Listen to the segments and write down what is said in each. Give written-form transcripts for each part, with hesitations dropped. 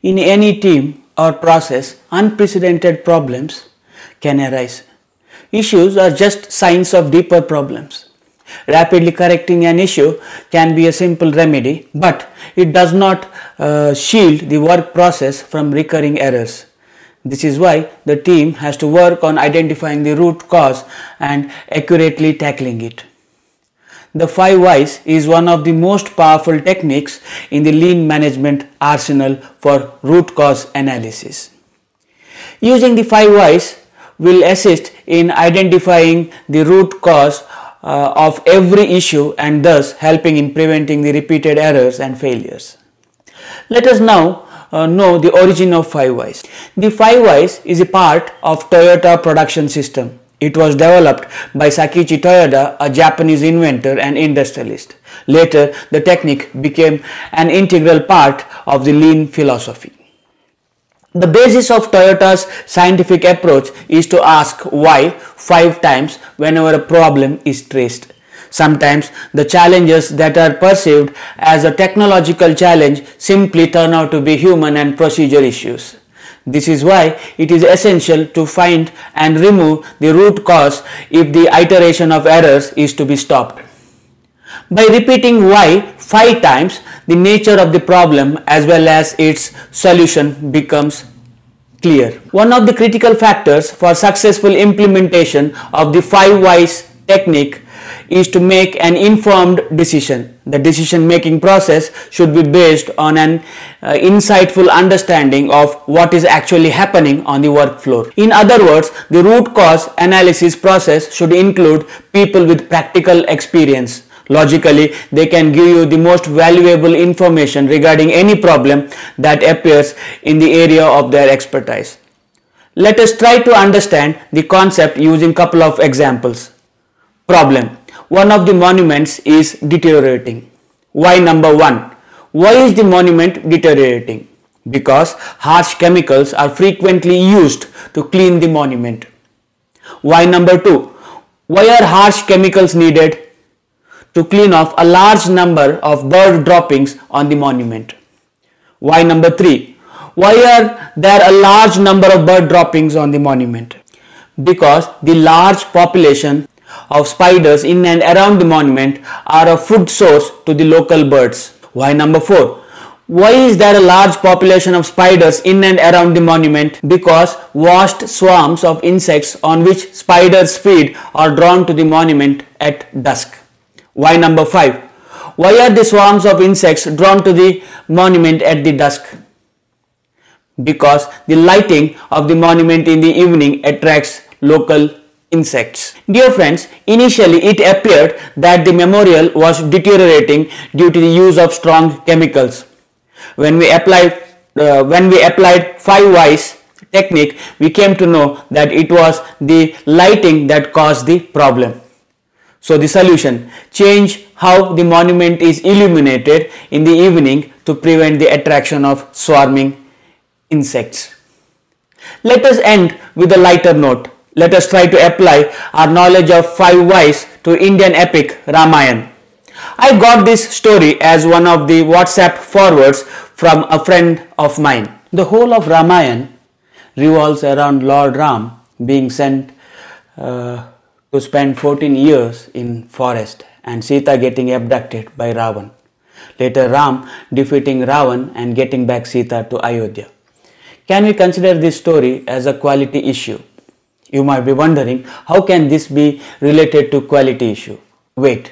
In any team or process, unprecedented problems can arise. Issues are just signs of deeper problems. Rapidly correcting an issue can be a simple remedy, but it does not shield the work process from recurring errors. This is why the team has to work on identifying the root cause and accurately tackling it. The 5 whys is one of the most powerful techniques in the lean management arsenal for root cause analysis. Using the 5 whys will assist in identifying the root cause of every issue and thus helping in preventing the repeated errors and failures. Let us now know the origin of 5 whys. The 5 whys is a part of Toyota production system. It was developed by Sakichi Toyoda, a Japanese inventor and industrialist. Later, the technique became an integral part of the lean philosophy. The basis of Toyota's scientific approach is to ask why 5 times whenever a problem is traced. Sometimes the challenges that are perceived as a technological challenge simply turn out to be human and procedure issues. This is why it is essential to find and remove the root cause if the iteration of errors is to be stopped. By repeating why 5 times, the nature of the problem as well as its solution becomes clear. One of the critical factors for successful implementation of the 5 whys technique is to make an informed decision. The decision-making process should be based on an insightful understanding of what is actually happening on the work floor. In other words, the root cause analysis process should include people with practical experience. Logically, they can give you the most valuable information regarding any problem that appears in the area of their expertise. Let us try to understand the concept using a couple of examples. Problem. One of the monuments is deteriorating. Why number 1? Why is the monument deteriorating? Because harsh chemicals are frequently used to clean the monument. Why number 2? Why are harsh chemicals needed? To clean off a large number of bird droppings on the monument. Why number 3? Why are there a large number of bird droppings on the monument? Because the large population of spiders in and around the monument are a food source to the local birds. Why number 4? Why is there a large population of spiders in and around the monument? Because vast swarms of insects on which spiders feed are drawn to the monument at dusk. Why number 5? Why are the swarms of insects drawn to the monument at the dusk? Because the lighting of the monument in the evening attracts local insects. Dear friends, initially it appeared that the memorial was deteriorating due to the use of strong chemicals. When we applied 5 whys technique, we came to know that it was the lighting that caused the problem. So the solution: change how the monument is illuminated in the evening to prevent the attraction of swarming insects. Let us end with a lighter note. Let us try to apply our knowledge of 5 whys to Indian epic Ramayana. I got this story as one of the WhatsApp forwards from a friend of mine. The whole of Ramayana revolves around Lord Ram being sent to spend 14 years in forest and Sita getting abducted by Ravan. Later Ram defeating Ravan and getting back Sita to Ayodhya. Can we consider this story as a quality issue? You might be wondering, how can this be related to quality issue? Wait,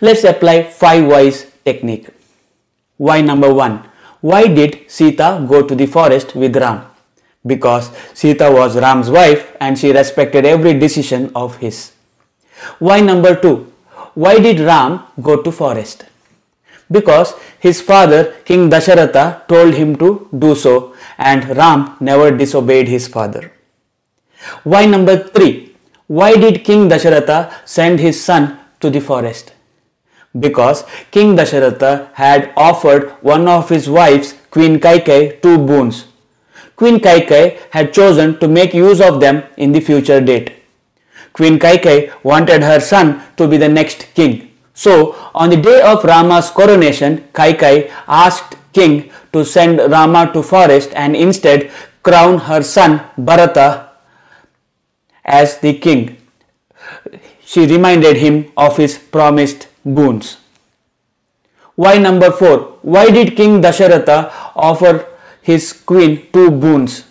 let's apply 5 whys technique. Why number 1? Why did Sita go to the forest with Ram? Because Sita was Ram's wife and she respected every decision of his. Why number 2? Why did Ram go to forest? Because his father King Dasharatha told him to do so and Ram never disobeyed his father. Why number 3? Why did King Dasharatha send his son to the forest? Because King Dasharatha had offered one of his wives, Queen Kaikeyi, 2 boons. Queen Kaikeyi had chosen to make use of them in the future date. Queen Kaikeyi wanted her son to be the next king. So, on the day of Rama's coronation, Kaikeyi asked king to send Rama to forest and instead crown her son Bharata as the king. She reminded him of his promised boons. Why number 4? Why did King Dasharatha offer his queen 2 boons?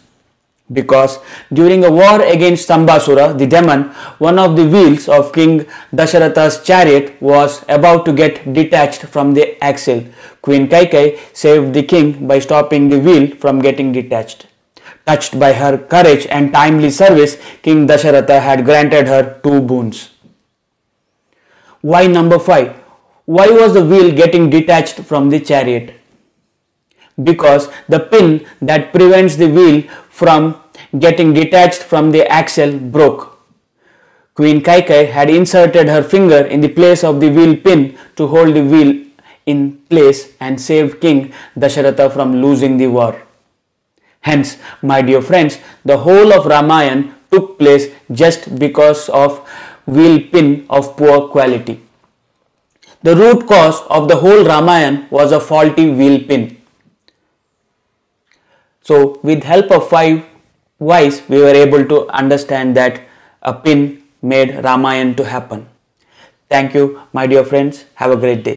Because during a war against Sambasura, the demon, one of the wheels of King Dasharatha's chariot was about to get detached from the axle. Queen Kaikeyi saved the king by stopping the wheel from getting detached. Touched by her courage and timely service, King Dasharatha had granted her 2 boons. Why number 5? Why was the wheel getting detached from the chariot? Because the pin that prevents the wheel from getting detached from the axle broke. Queen Kaikeyi had inserted her finger in the place of the wheel pin to hold the wheel in place and saved King Dasharatha from losing the war. Hence, my dear friends, the whole of Ramayana took place just because of wheel pin of poor quality. The root cause of the whole Ramayana was a faulty wheel pin. So, with help of 5 whys, we were able to understand that a pin made Ramayana to happen. Thank you, my dear friends. Have a great day.